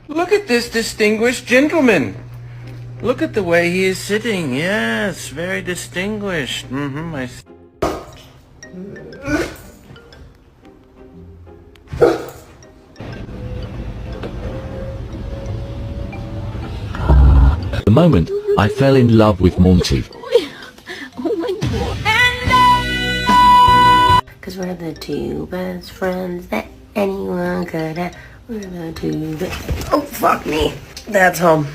Look at this distinguished gentleman. Look at the way he is sitting. Yes, very distinguished. The moment I fell in love with Monty. Oh my god. Cause we're the two best friends that anyone could have. We're the two best. Oh, fuck me. That's home.